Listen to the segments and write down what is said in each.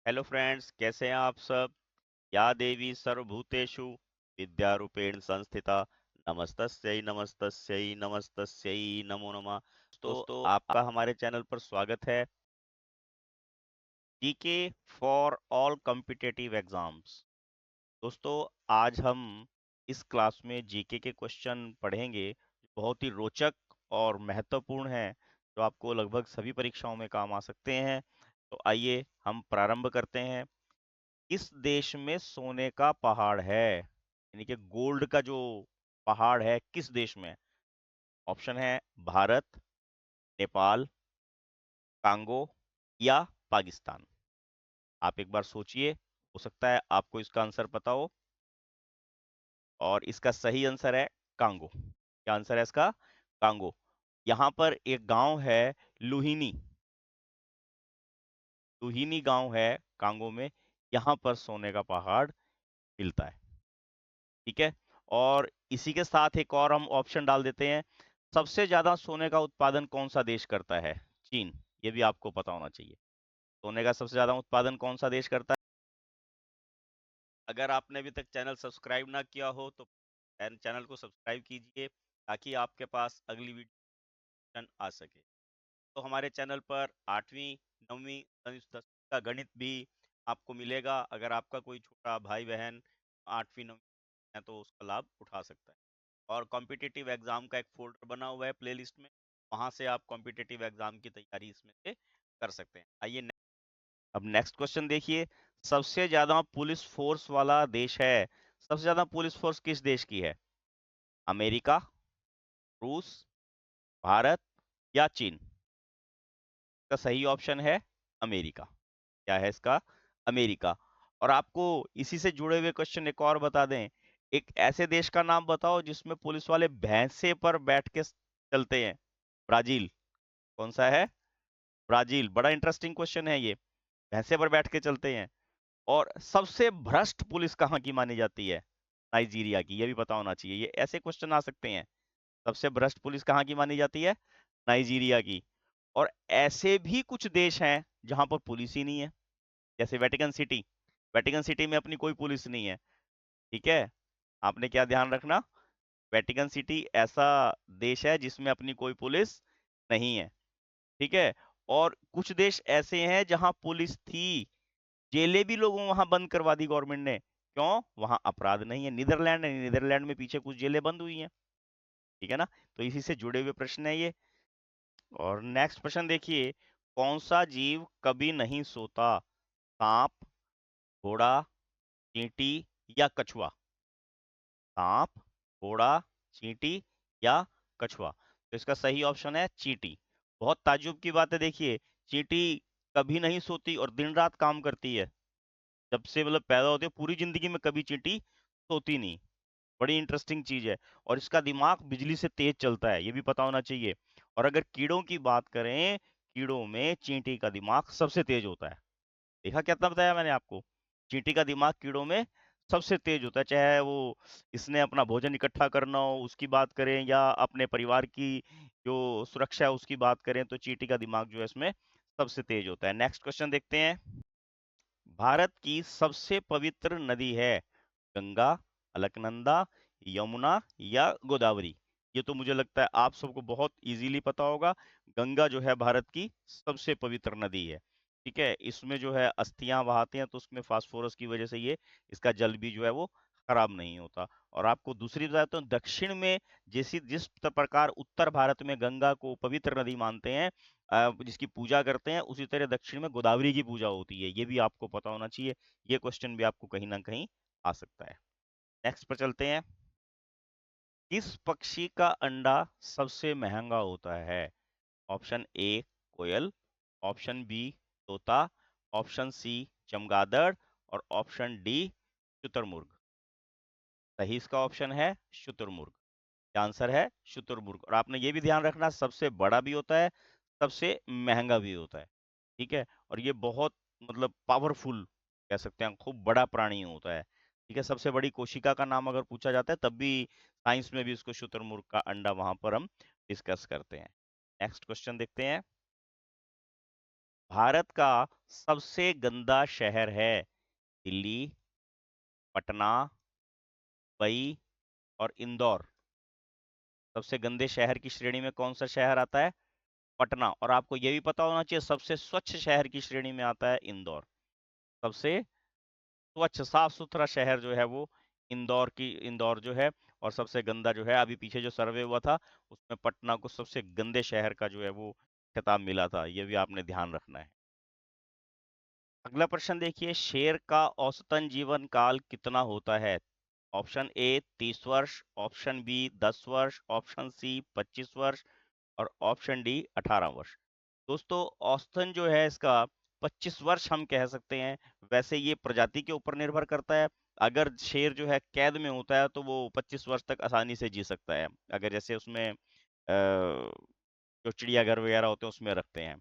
Hello friends, कैसे हैं आप सब। या देवी सर्वभूतेषु विद्यारूपेण संस्थिता नमस्तस्यै नमस्तस्यै नमस्तस्यै नमो नमः। दोस्तों, आपका हमारे चैनल पर स्वागत है। GK for all competitive exams. दोस्तों, आज हम इस क्लास में जीके के क्वेश्चन पढ़ेंगे, बहुत ही रोचक और महत्वपूर्ण हैं, जो आपको लगभग सभी परीक्षाओं में काम आ सकते हैं। तो आइए हम प्रारंभ करते हैं। किस देश में सोने का पहाड़ है, यानी कि गोल्ड का जो पहाड़ है, किस देश में है? ऑप्शन है भारत, नेपाल, कांगो या पाकिस्तान। आप एक बार सोचिए, हो सकता है आपको इसका आंसर पता हो। और इसका सही आंसर है कांगो। क्या आंसर है इसका? कांगो। यहाँ पर एक गांव है लुहिनी। लुहिनी गांव है कांगो में। यहाँ पर सोने का पहाड़ मिलता है। ठीक है। और इसी के साथ एक और हम ऑप्शन डाल देते हैं। सबसे ज्यादा सोने का उत्पादन कौन सा देश करता है? चीन। ये भी आपको पता होना चाहिए। सोने का सबसे ज्यादा उत्पादन कौन सा देश करता है? अगर आपने अभी तक चैनल सब्सक्राइब ना किया हो तो चैनल को सब्सक्राइब कीजिए, ताकि आपके पास अगली वीडियो आ सके। तो हमारे चैनल पर 8वीं 9वीं 10वीं का गणित भी आपको मिलेगा। अगर आपका कोई छोटा भाई बहन 8वीं 9वीं है तो उसका लाभ उठा सकता है। और कॉम्पिटिटिव एग्जाम का एक फोल्डर बना हुआ है प्लेलिस्ट में, वहां से आप कॉम्पिटिटिव एग्जाम की तैयारी इसमें से कर सकते हैं। आइए अब नेक्स्ट क्वेश्चन देखिए। सबसे ज्यादा पुलिस फोर्स वाला देश है, सबसे ज्यादा पुलिस फोर्स किस देश की है? अमेरिका, रूस, भारत या चीन? का सही ऑप्शन है अमेरिका। क्या है इसका? अमेरिका। और आपको इसी से जुड़े हुए क्वेश्चन एक और बता दें। एक ऐसे देश का नाम बताओ जिसमें पुलिस वाले भैंसे पर बैठ के चलते हैं। ब्राजील। कौन सा है? ब्राजील। बड़ा इंटरेस्टिंग क्वेश्चन है ये। भैंसे पर बैठ के चलते हैं। और सबसे भ्रष्ट पुलिस कहाँ की मानी जाती है? नाइजीरिया की। ये भी पता होना चाहिए, ये ऐसे क्वेश्चन आ सकते हैं। सबसे भ्रष्ट पुलिस कहाँ की मानी जाती है? नाइजीरिया की। और ऐसे भी कुछ देश हैं जहां पर पुलिस ही नहीं है, जैसे वेटिकन सिटी। वेटिकन सिटी में अपनी कोई पुलिस नहीं है। ठीक है। आपने क्या ध्यान रखना, वेटिकन सिटी ऐसा देश है जिसमें अपनी कोई पुलिस नहीं है। ठीक है। और कुछ देश ऐसे हैं जहां पुलिस थी, जेलें भी लोगों वहां बंद करवा दी गवर्नमेंट ने। क्यों? वहां अपराध नहीं है। नीदरलैंड है, नीदरलैंड में पीछे कुछ जेलें बंद हुई हैं। ठीक है ना। तो इसी से जुड़े हुए प्रश्न है ये। और नेक्स्ट प्रश्न देखिए। कौन सा जीव कभी नहीं सोता? सांप, घोड़ा, चींटी या कछुआ? सांप, घोड़ा, चींटी या कछुआ? तो इसका सही ऑप्शन है चींटी। बहुत ताज्जुब की बात है, देखिए। चींटी कभी नहीं सोती और दिन रात काम करती है। जब से मतलब पैदा होती है, पूरी जिंदगी में कभी चींटी सोती नहीं। बड़ी इंटरेस्टिंग चीज है। और इसका दिमाग बिजली से तेज चलता है, ये भी पता होना चाहिए। और अगर कीड़ों की बात करें, कीड़ों में चींटी का दिमाग सबसे तेज होता है। देखा कितना बताया मैंने आपको। चींटी का दिमाग कीड़ों में सबसे तेज होता है। चाहे वो इसने अपना भोजन इकट्ठा करना हो उसकी बात करें, या अपने परिवार की जो सुरक्षा है उसकी बात करें, तो चींटी का दिमाग जो है इसमें सबसे तेज होता है। नेक्स्ट क्वेश्चन देखते हैं। भारत की सबसे पवित्र नदी है गंगा, अलकनंदा, यमुना या गोदावरी? ये तो मुझे लगता है आप सबको बहुत इजीली पता होगा। गंगा जो है भारत की सबसे पवित्र नदी है। ठीक है। इसमें जो है अस्थियां बहाते हैं, तो उसमें फास्फोरस की वजह से ये इसका जल भी जो है वो खराब नहीं होता। और आपको दूसरी बात, तो दक्षिण में जिस प्रकार उत्तर भारत में गंगा को पवित्र नदी मानते हैं, जिसकी पूजा करते हैं, उसी तरह दक्षिण में गोदावरी की पूजा होती है। ये भी आपको पता होना चाहिए। ये क्वेश्चन भी आपको कहीं ना कहीं आ सकता है। नेक्स्ट पर चलते हैं। किस पक्षी का अंडा सबसे महंगा होता है? ऑप्शन ए कोयल, ऑप्शन बी तोता, ऑप्शन सी चमगादड़ और ऑप्शन डी शुतुरमुर्ग। सही इसका ऑप्शन है शुतुरमुर्ग। आंसर है शुतुरमुर्ग। और आपने ये भी ध्यान रखना, सबसे बड़ा भी होता है, सबसे महंगा भी होता है। ठीक है। और ये बहुत मतलब पावरफुल कह सकते हैं, खूब बड़ा प्राणी होता है। ठीक है। सबसे बड़ी कोशिका का नाम अगर पूछा जाता है, तब भी साइंस में भी इसको शुतुरमुर्ग का अंडा वहां पर हम डिस्कस करते हैं। नेक्स्ट क्वेश्चन देखते हैं। भारत का सबसे गंदा शहर है दिल्ली, पटना, मुंबई और इंदौर। सबसे गंदे शहर की श्रेणी में कौन सा शहर आता है? पटना। और आपको यह भी पता होना चाहिए सबसे स्वच्छ शहर की श्रेणी में आता है इंदौर। सबसे स्वच्छ साफ सुथरा शहर जो है वो इंदौर जो है। और सबसे गंदा जो है, अभी पीछे जो सर्वे हुआ था उसमें पटना को सबसे गंदे शहर का जो है वो खिताब मिला था। ये भी आपने ध्यान रखना है। अगला प्रश्न देखिए, शेर का औसतन जीवन काल कितना होता है? ऑप्शन ए 30 वर्ष, ऑप्शन बी 10 वर्ष, ऑप्शन सी 25 वर्ष और ऑप्शन डी 18 वर्ष। दोस्तों, औसतन जो है इसका 25 वर्ष हम कह सकते हैं। वैसे ये प्रजाति के ऊपर निर्भर करता है। अगर शेर जो है कैद में होता है तो वो 25 वर्ष तक आसानी से जी सकता है, अगर जैसे उसमें जो चिड़ियाघर वगैरह होते हैं उसमें रखते हैं।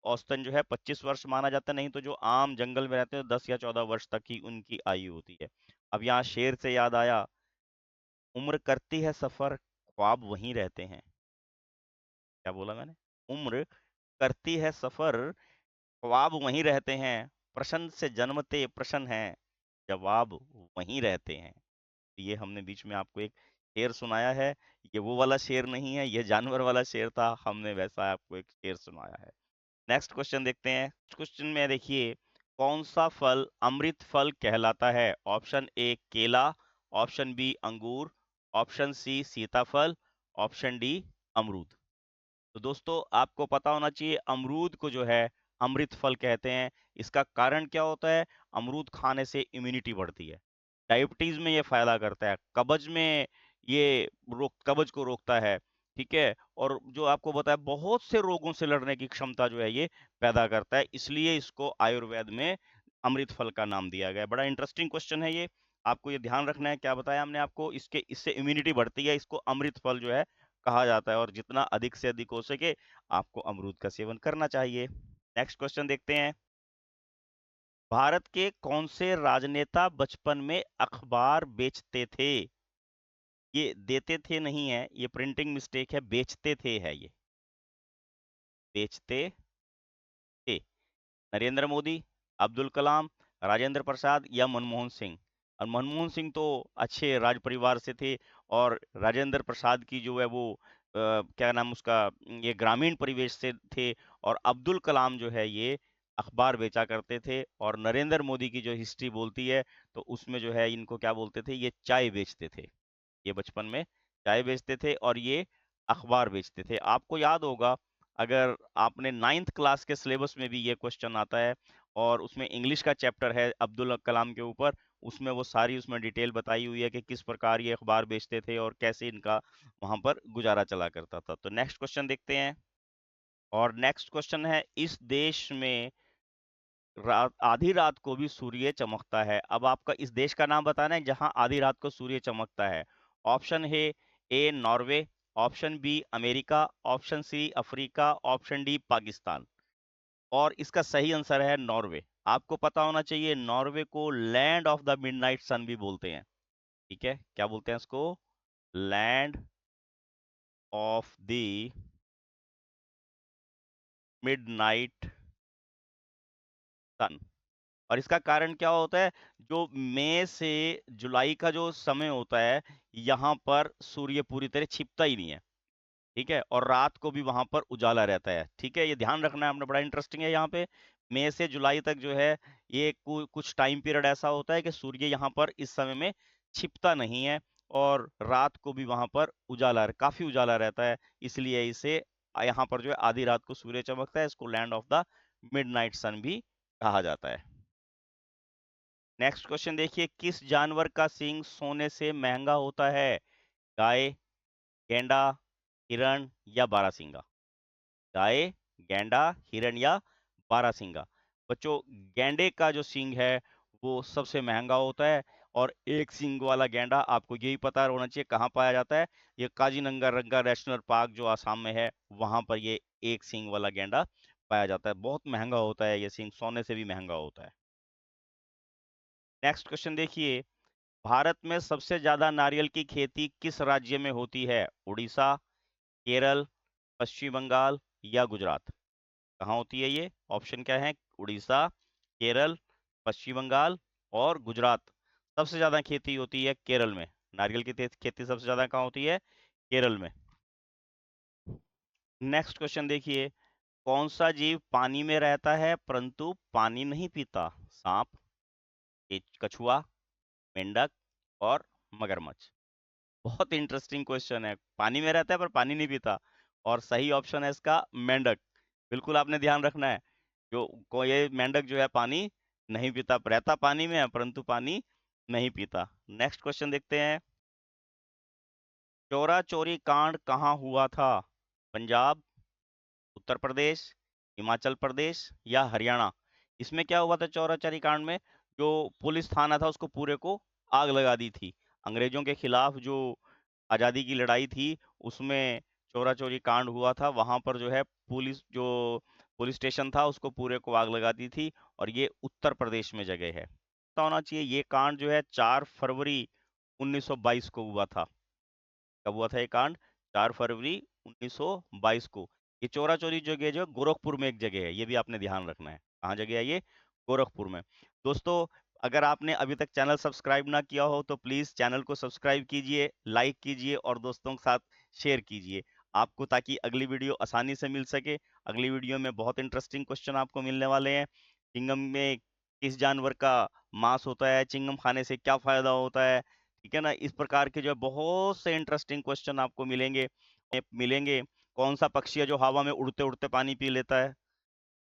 औसतन जो है 25 वर्ष माना जाता है, नहीं तो जो आम जंगल में रहते हैं 10 या 14 वर्ष तक ही उनकी आयु होती है। अब यहाँ शेर से याद आया, उम्र करती है सफर, ख्वाब वहीं रहते हैं। क्या बोला मैंने? उम्र करती है सफर, ख्वाब वहीं रहते हैं, प्रश्न से जन्मते प्रश्न हैं, जवाब वहीं रहते हैं। ये हमने बीच में आपको एक शेर सुनाया है। ये वो वाला शेर नहीं है, ये जानवर वाला शेर था, हमने वैसा आपको एक शेर सुनाया है। नेक्स्ट क्वेश्चन देखते हैं। क्वेश्चन में देखिए, कौन सा फल अमृत फल कहलाता है? ऑप्शन ए केला, ऑप्शन बी अंगूर, ऑप्शन सी सीताफल, ऑप्शन डी अमरूद। तो दोस्तों, आपको पता होना चाहिए अमरूद को जो है अमृत फल कहते हैं। इसका कारण क्या होता है? अमरूद खाने से इम्यूनिटी बढ़ती है, डायबिटीज में ये फायदा करता है, कब्ज में ये कब्ज को रोकता है। ठीक है। और जो आपको बताया, बहुत से रोगों से लड़ने की क्षमता जो है ये पैदा करता है, इसलिए इसको आयुर्वेद में अमृत फल का नाम दिया गया है। बड़ा इंटरेस्टिंग क्वेश्चन है ये, आपको ये ध्यान रखना है। क्या बताया हमने आपको? इससे इम्यूनिटी बढ़ती है, इसको अमृत फल जो है कहा जाता है, और जितना अधिक से अधिक हो सके आपको अमरूद का सेवन करना चाहिए। नेक्स्ट क्वेश्चन देखते हैं। भारत के कौन से राजनेता बचपन में अखबार बेचते थे? ये देते थे नहीं है, ये प्रिंटिंग मिस्टेक है, बेचते थे है ये, बेचते थे। नरेंद्र मोदी, अब्दुल कलाम, राजेंद्र प्रसाद या मनमोहन सिंह? और मनमोहन सिंह तो अच्छे राज परिवार से थे, और राजेंद्र प्रसाद की जो है वो क्या नाम उसका, ये ग्रामीण परिवेश से थे। और अब्दुल कलाम जो है ये अखबार बेचा करते थे। और नरेंद्र मोदी की जो हिस्ट्री बोलती है तो उसमें जो है इनको क्या बोलते थे? ये चाय बेचते थे। ये बचपन में चाय बेचते थे और ये अखबार बेचते थे। आपको याद होगा, अगर आपने 9th क्लास के सिलेबस में भी ये क्वेश्चन आता है, और उसमें इंग्लिश का चैप्टर है अब्दुल कलाम के ऊपर, उसमें वो सारी उसमें डिटेल बताई हुई है कि किस प्रकार ये अखबार बेचते थे और कैसे इनका वहां पर गुजारा चला करता था। तो नेक्स्ट क्वेश्चन देखते हैं। और नेक्स्ट क्वेश्चन है, इस देश में आधी रात को भी सूर्य चमकता है। अब आपका इस देश का नाम बताना है जहां आधी रात को सूर्य चमकता है। ऑप्शन है A Norway, option B America, option C Africa, option D Pakistan. और इसका सही आंसर है नॉर्वे। आपको पता होना चाहिए, नॉर्वे को लैंड ऑफ द मिडनाइट सन भी बोलते हैं। ठीक है, क्या बोलते हैं इसको? लैंड ऑफ द मिडनाइट सन। और इसका कारण क्या होता है? जो मई से जुलाई का जो समय होता है, यहाँ पर सूर्य पूरी तरह छिपता ही नहीं है। ठीक है, और रात को भी वहां पर उजाला रहता है। ठीक है, ये ध्यान रखना है हमने, बड़ा इंटरेस्टिंग है यहाँ पे। मई से जुलाई तक जो है ये कुछ टाइम पीरियड ऐसा होता है कि सूर्य यहाँ पर इस समय में छिपता नहीं है, और रात को भी वहां पर उजाला, काफी उजाला रहता है। इसलिए इसे यहाँ पर जो है आधी रात को सूर्य चमकता है, इसको लैंड ऑफ द मिडनाइट सन भी कहा जाता है। नेक्स्ट क्वेश्चन देखिए, किस जानवर का सींग सोने से महंगा होता है? गाय, गैंडा, हिरण या बारहसिंगा? गाय, गैंडा, हिरण या बारहसिंगा? बच्चों, गैंडे का जो सींग है वो सबसे महंगा होता है। और एक सींग वाला गैंडा, आपको यही पता होना चाहिए कहाँ पाया जाता है। ये काजीरंगा रंगा नेशनल पार्क जो आसाम में है, वहां पर ये एक सींग वाला गैंडा पाया जाता है। बहुत महंगा होता है ये सींग, सोने से भी महंगा होता है। नेक्स्ट क्वेश्चन देखिए, भारत में सबसे ज्यादा नारियल की खेती किस राज्य में होती है? उड़ीसा, केरल, पश्चिम बंगाल या गुजरात? कहाँ होती है ये? ऑप्शन क्या है? उड़ीसा, केरल, पश्चिम बंगाल और गुजरात। सबसे ज्यादा खेती होती है केरल में। नारियल की खेती सबसे ज्यादा कहाँ होती है? केरल में। नेक्स्ट क्वेश्चन देखिए, कौन सा जीव पानी में रहता है परंतु पानी नहीं पीता? सांप, कछुआ, मेंढक और मगरमच्छ। बहुत इंटरेस्टिंग क्वेश्चन है। पानी में रहता है पर पानी नहीं पीता, और सही ऑप्शन है इसका मेंढक। बिल्कुल आपने ध्यान रखना है, ये मेंढक जो है पानी नहीं पीता, रहता पानी में है परंतु पानी नहीं पीता। नेक्स्ट क्वेश्चन देखते हैं, चोरा चोरी कांड कहाँ हुआ था? पंजाब, उत्तर प्रदेश, हिमाचल प्रदेश या हरियाणा? इसमें क्या हुआ था चौरा चौरी कांड में? जो पुलिस थाना था उसको पूरे को आग लगा दी थी। अंग्रेजों के खिलाफ जो आजादी की लड़ाई थी उसमें चौरा चौरी कांड हुआ था। वहां पर जो है पुलिस स्टेशन था उसको पूरे को आग लगा दी थी, और ये उत्तर प्रदेश में जगह है। पता होना चाहिए ये कांड जो है 4 फरवरी 1922 को हुआ था। कब हुआ था ये कांड? 4 फरवरी 1922 को। ये चोरा चोरी जगह जो है गोरखपुर में एक जगह है, ये भी आपने ध्यान रखना है। कहाँ जगह है ये? गोरखपुर में। दोस्तों, अगर आपने अभी तक चैनल सब्सक्राइब ना किया हो तो प्लीज चैनल को सब्सक्राइब कीजिए, लाइक कीजिए और दोस्तों के साथ शेयर कीजिए आपको, ताकि अगली वीडियो आसानी से मिल सके। अगली वीडियो में बहुत इंटरेस्टिंग क्वेश्चन आपको मिलने वाले हैं। चिंगम में किस जानवर का मांस होता है? चिंगम खाने से क्या फायदा होता है? ठीक है ना, इस प्रकार के जो है बहुत से इंटरेस्टिंग क्वेश्चन आपको मिलेंगे। कौन सा पक्षी है जो हवा में उड़ते उड़ते पानी पी लेता है?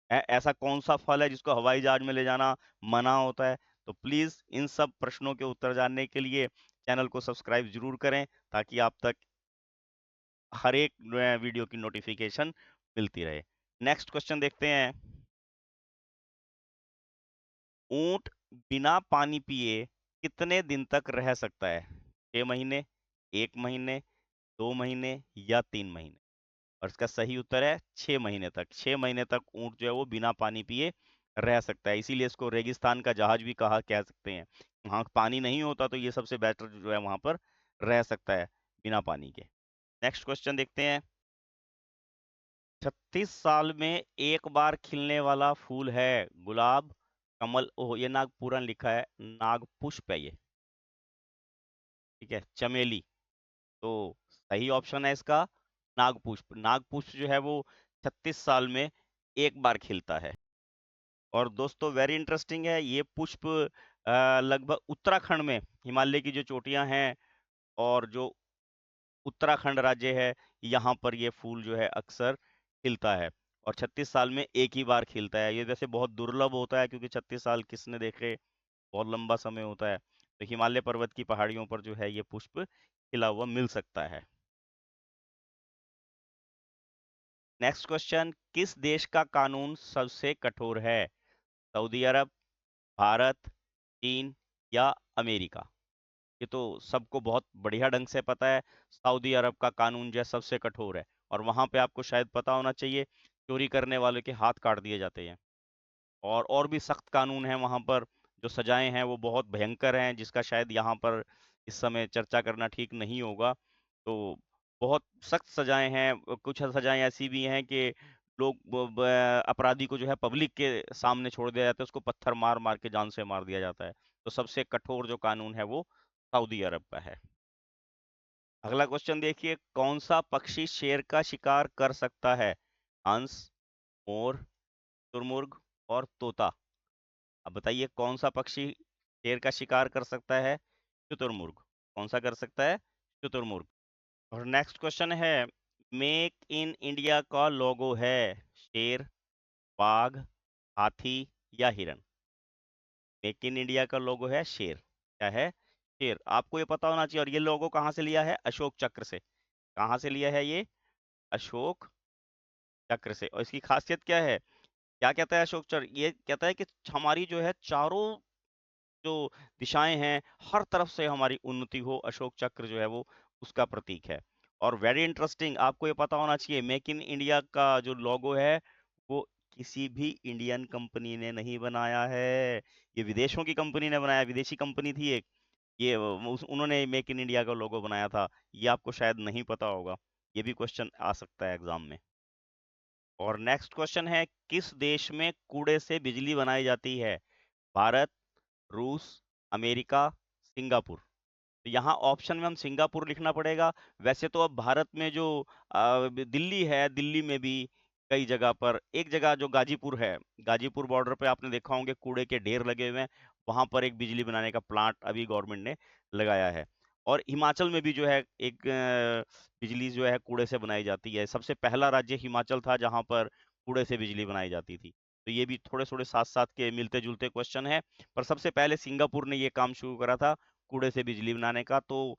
ऐसा कौन सा फल है जिसको हवाई जहाज में ले जाना मना होता है? तो प्लीज इन सब प्रश्नों के उत्तर जानने के लिए चैनल को सब्सक्राइब जरूर करें, ताकि आप तक हर एक वीडियो की नोटिफिकेशन मिलती रहे। नेक्स्ट क्वेश्चन देखते हैं, ऊंट बिना पानी पिए कितने दिन तक रह सकता है? 6 महीने, 1 महीने, 2 महीने या 3 महीने? और इसका सही उत्तर है 6 महीने तक। 6 महीने तक ऊंट जो है वो बिना पानी पिए रह सकता है, इसीलिए इसको रेगिस्तान का जहाज भी कह सकते हैं। वहां पानी नहीं होता तो ये सबसे बेटर जो है वहां पर रह सकता है बिना पानी के। नेक्स्ट क्वेश्चन देखते हैं, 36 साल में एक बार खिलने वाला फूल है? गुलाब, कमल, ओह ये नागपुरन लिखा है, नागपुष्प है ये। ठीक है, चमेली। तो सही ऑप्शन है इसका नागपुष्प। नागपुष्प जो है वो 36 साल में एक बार खिलता है। और दोस्तों वेरी इंटरेस्टिंग है, ये पुष्प लगभग उत्तराखंड में, हिमालय की जो चोटियां हैं और जो उत्तराखंड राज्य है, यहाँ पर ये फूल जो है अक्सर खिलता है। और 36 साल में एक ही बार खिलता है। ये वैसे बहुत दुर्लभ होता है, क्योंकि 36 साल किसने देखे, बहुत लंबा समय होता है। तो हिमालय पर्वत की पहाड़ियों पर जो है ये पुष्प खिला हुआ मिल सकता है। नेक्स्ट क्वेश्चन, किस देश का कानून सबसे कठोर है? सऊदी अरब, भारत, चीन या अमेरिका? ये तो सबको बहुत बढ़िया ढंग से पता है, सऊदी अरब का कानून जो है सबसे कठोर है। और वहां पे आपको शायद पता होना चाहिए, चोरी करने वाले के हाथ काट दिए जाते हैं। और भी सख्त कानून है वहां पर, जो सजाएं हैं वो बहुत भयंकर हैं, जिसका शायद यहाँ पर इस समय चर्चा करना ठीक नहीं होगा। तो बहुत सख्त सजाएं हैं। कुछ सजाएं ऐसी भी हैं कि अपराधी को जो है पब्लिक के सामने छोड़ दिया जाता है, उसको पत्थर मार मार के जान से मार दिया जाता है। तो सबसे कठोर जो कानून है वो सऊदी अरब का है। अगला क्वेश्चन देखिए, कौन सा पक्षी शेर का शिकार कर सकता है? हंस, मोर, शुरमुर्ग और तोता। अब बताइए कौन सा पक्षी शेर का शिकार कर सकता है? शुतुरमुर्ग। कौन सा कर सकता है? शुतुरमुर्ग। और नेक्स्ट क्वेश्चन है, मेक इन इंडिया का लोगो है? शेर, बाघ, हाथी या हिरन? मेक इन इंडिया का लोगो है शेर। क्या है? शेर। आपको ये पता होना चाहिए। और ये लोगो कहाँ से लिया है? अशोक चक्र से। कहाँ से लिया है ये? अशोक चक्र से। और इसकी खासियत क्या है? क्या कहता है अशोक चक्र? ये कहता है कि हमारी जो है चारों जो दिशाएं हैं, हर तरफ से हमारी उन्नति हो। अशोक चक्र जो है वो उसका प्रतीक है। और वेरी इंटरेस्टिंग, आपको ये पता होना चाहिए, मेक इन इंडिया का जो लोगो है वो किसी भी इंडियन कंपनी ने नहीं बनाया है। ये विदेशों की कंपनी ने बनाया, विदेशी कंपनी थी एक, ये उन्होंने मेक इन इंडिया का लोगो बनाया था। ये आपको शायद नहीं पता होगा, ये भी क्वेश्चन आ सकता है एग्जाम में। और नेक्स्ट क्वेश्चन है, किस देश में कूड़े से बिजली बनाई जाती है? भारत, रूस, अमेरिका, सिंगापुर। तो यहाँ ऑप्शन में हम सिंगापुर लिखना पड़ेगा। वैसे तो अब भारत में जो दिल्ली है, दिल्ली में भी कई जगह पर, एक जगह जो गाजीपुर है, गाजीपुर बॉर्डर पे आपने देखा होंगे कूड़े के ढेर लगे हुए हैं, वहां पर एक बिजली बनाने का प्लांट अभी गवर्नमेंट ने लगाया है। और हिमाचल में भी जो है एक बिजली जो है कूड़े से बनाई जाती है। सबसे पहला राज्य हिमाचल था जहां पर कूड़े से बिजली बनाई जाती थी। तो ये भी थोड़े थोड़े साथ साथ के मिलते जुलते क्वेश्चन है। पर सबसे पहले सिंगापुर ने ये काम शुरू करा था कूड़े से बिजली बनाने का। तो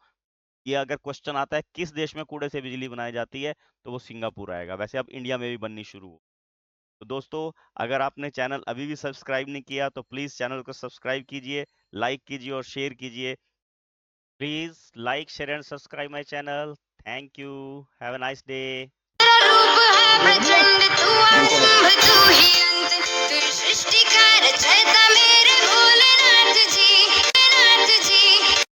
ये अगर क्वेश्चन आता है किस देश में कूड़े से बिजली बनाई जाती है, तो वो सिंगापुर आएगा। वैसे अब इंडिया में भी बननी शुरू हो। तो दोस्तों, अगर आपने चैनल अभी भी सब्सक्राइब नहीं किया तो प्लीज चैनल को सब्सक्राइब कीजिए, लाइक कीजिए और शेयर कीजिए। Please like, share and subscribe my channel. Thank you. Have a nice day. रूप है प्रचंड, तू आरंभ तू ही अंत।